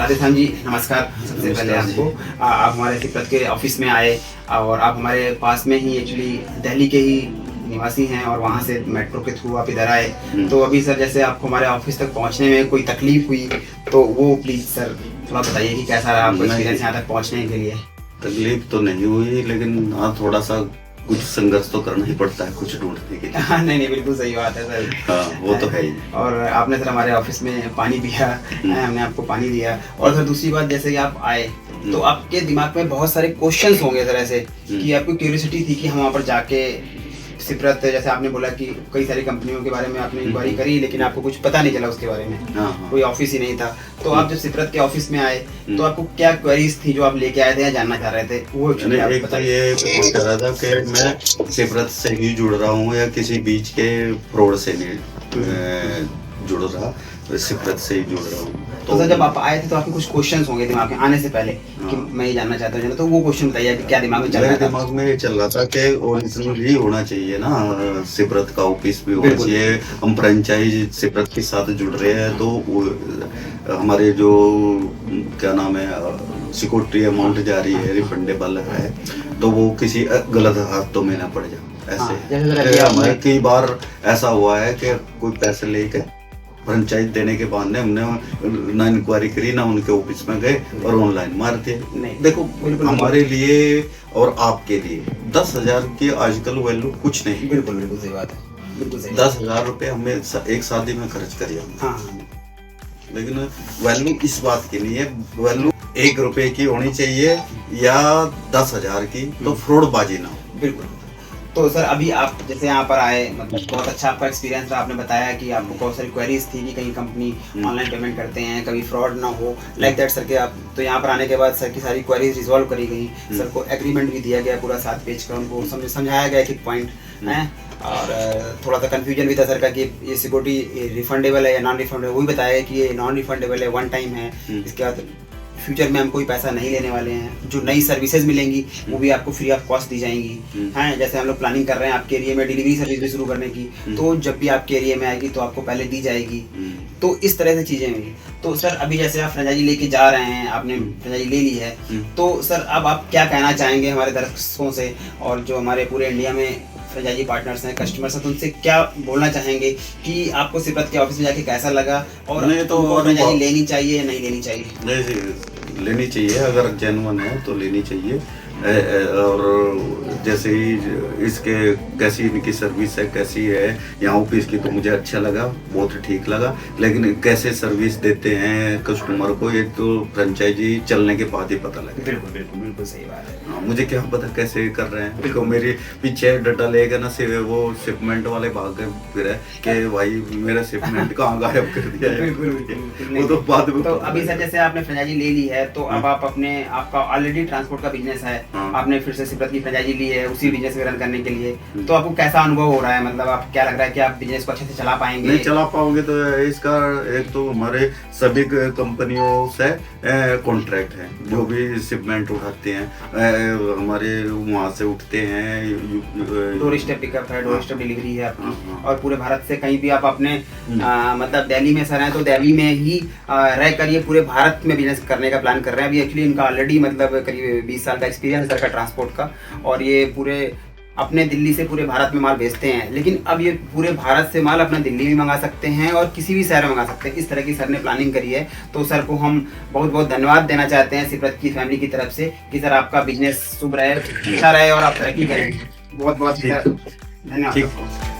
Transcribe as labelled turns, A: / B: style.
A: राधेश्याम जी नमस्कार। सबसे पहले आपको आप हमारे सिप्रत के ऑफिस में आए और आप हमारे पास में ही एक्चुअली दिल्ली के ही निवासी हैं और वहाँ से मेट्रो के थ्रू आप इधर आए। तो अभी सर जैसे आपको हमारे ऑफिस तक पहुँचने में कोई तकलीफ हुई तो वो प्लीज़ सर थोड़ा बताइए कि कैसा रहा आपको एक्सपीरियंस यहाँ तक पहुँचने के लिए।
B: तकलीफ तो नहीं हुई, लेकिन हाँ थोड़ा सा कुछ संघर्ष तो करना ही पड़ता है कुछ ढूंढने के लिए।
A: नहीं बिल्कुल सही बात है सर।
B: हाँ वो तो है ही।
A: और आपने सर हमारे ऑफिस में पानी दिया, हमने आपको पानी दिया। और सर दूसरी बात, जैसे कि आप आए तो आपके दिमाग में बहुत सारे क्वेश्चंस होंगे सर ऐसे कि आपको क्यूरियोसिटी थी कि हम वहाँ पर जाके सिप्रत, जैसे आपने बोला कि कई सारी कंपनियों के बारे में आपने इंक्वायरी करी लेकिन आपको कुछ पता नहीं चला उसके बारे में। कोई ऑफिस ही नहीं था। तो आप जब सिप्रत के ऑफिस में आए तो आपको क्या क्वेरीज थी जो आप लेके आए थे या जानना चाह रहे थे वो
B: एक तो ये कह रहा था कि मैं सिप्रत से ही जुड़ रहा हूँ या किसी बीच के फ्रॉड से नहीं जुड़ रहा, सिप्रत से ही जुड़ रहा हूँ।
A: तो सर जब आप आए थे तो आपके कुछ क्वेश्चंस होंगे दिमाग में आने से पहले कि मैं ये जानना चाहता हूँ, तो वो क्वेश्चन बताइए कि क्या दिमाग में चल रहा था।
B: दिमाग में ये चल रहा था कि ओरिजिनल ही होना चाहिए ना, सिप्रत का ऑफिस भी होना चाहिए। हम फ्रेंचाइज सिप्रत के साथ जुड़ रहे हैं तो हमारे जो क्या नाम है सिक्योरिटी अमाउंट जा रही है रिफंडेबल है, तो वो किसी गलत हाथों में ना पड़ जाए। ऐसे कई बार ऐसा हुआ है कि कोई पैसे लेके फ्रेंचाइज देने के बाद हमने ना इंक्वायरी करी ना उनके ऑफिस में गए और ऑनलाइन मार दिए। देखो हमारे लिए और आपके लिए 10,000 की आजकल वैल्यू कुछ नहीं।
A: बिल्कुल सही बात है, बिल्कुल सही।
B: 10,000 रुपये हमने एक शादी में खर्च करिए। लेकिन वैल्यू इस बात की नहीं है, वैल्यू 1 रुपए की होनी चाहिए या 10,000 की, तो फ्रॉडबाजी ना हो।
A: बिल्कुल। तो सर अभी आप जैसे यहाँ पर आए, मतलब बहुत अच्छा आपका एक्सपीरियंस रहा। आपने बताया कि आपको बहुत सारी क्वेरीज थी कि कहीं कंपनी ऑनलाइन पेमेंट करते हैं, कभी फ्रॉड ना हो, लाइक दैट सर के आप तो यहाँ पर आने के बाद सर की सारी क्वेरीज रिजॉल्व करी गई। सर को एग्रीमेंट भी दिया गया पूरा 7 पेज का, उनको समझाया गया कि पॉइंट है। और थोड़ा सा कन्फ्यूजन भी था सर का कि ये सिक्योरिटी रिफंडेबल है या नॉन रिफंडेबल, वही बताया कि ये नॉन रिफंडेबल है, 1 टाइम है, इसके बाद फ्यूचर में हम कोई पैसा नहीं लेने वाले हैं। जो नई सर्विसेज मिलेंगी वो भी आपको फ्री ऑफ कॉस्ट दी जाएंगी हैं। जैसे हम लोग प्लानिंग कर रहे हैं आपके एरिया में डिलीवरी सर्विस भी शुरू करने की, तो जब भी आपके एरिया में आएगी तो आपको पहले दी जाएगी। तो इस तरह से चीज़ें हुई। तो सर अभी जैसे आप फ्रेंचाइजी लेके जा रहे हैं, आपने फ्रेंचाइजी ले ली है, तो सर अब आप क्या कहना चाहेंगे हमारे दर्शकों से और जो हमारे पूरे इंडिया में फ्रेंचाइजी पार्टनर्स हैं, कस्टमर्स हैं, तो उनसे क्या बोलना चाहेंगे कि आपको सिप्रत के ऑफिस में जाके कैसा लगा और फ्रेंचाइजी लेनी चाहिए या नहीं लेनी चाहिए?
B: नहीं लेनी चाहिए, अगर जेन्युइन है तो लेनी चाहिए। और जैसे ही इसके कैसी इनकी सर्विस है, कैसी है यहाँ ऑफिस की, तो मुझे अच्छा लगा, बहुत ठीक लगा। लेकिन कैसे सर्विस देते हैं कस्टमर को ये तो फ्रेंचाइजी चलने के बाद ही पता लगे।
A: बिल्कुल सही बात है।
B: हाँ, मुझे क्या पता कैसे कर रहे हैं। देखो मेरे पीछे डटा लेगा ना सिर्फ वो शिपमेंट वाले भाग गए फिर है कि भाई मेरा शिपमेंट कहाँ गायब कर दिया है।
A: बिल्कुल
B: वो तो बाद में।
A: तो अभी सर जैसे आपने फ्रेंचाइजी ले ली है तो अब आप आपका ऑलरेडी ट्रांसपोर्ट का बिजनेस है, आपने फिर से सिप्रत की फ्रेंचाइजी ली है उसी बिजनेस में रन करने के लिए, तो आपको कैसा अनुभव हो रहा है? मतलब आप क्या लग रहा है कि आप बिजनेस को अच्छे से चला पाएंगे?
B: नहीं चला पाओगे तो इसका एक तो हमारे सभी कंपनियों से कॉन्ट्रैक्ट है, जो भी शिपमेंट उठाते हैं हमारे वहाँ से उठते हैं।
A: डोर स्टेप पिकअप है, डोर स्टेप डिलीवरी है आपकी। और पूरे भारत से कहीं भी आप अपने मतलब दिल्ली में सर हैं तो दिल्ली में ही रह कर ये पूरे भारत में बिजनेस करने का प्लान कर रहे हैं। अभी एक्चुअली इनका ऑलरेडी मतलब करीब 20 साल का एक्सपीरियंस सर का ट्रांसपोर्ट का, और ये पूरे अपने दिल्ली से पूरे भारत में माल भेजते हैं। लेकिन अब ये पूरे भारत से माल अपना दिल्ली में मंगा सकते हैं और किसी भी शहर में मंगा सकते हैं। इस तरह की सर ने प्लानिंग करी है। तो सर को हम बहुत धन्यवाद देना चाहते हैं सिप्रत की फैमिली की तरफ से कि सर आपका बिजनेस शुभ रहे, अच्छा रहे और आप तरक्की करें। बहुत धन्यवाद।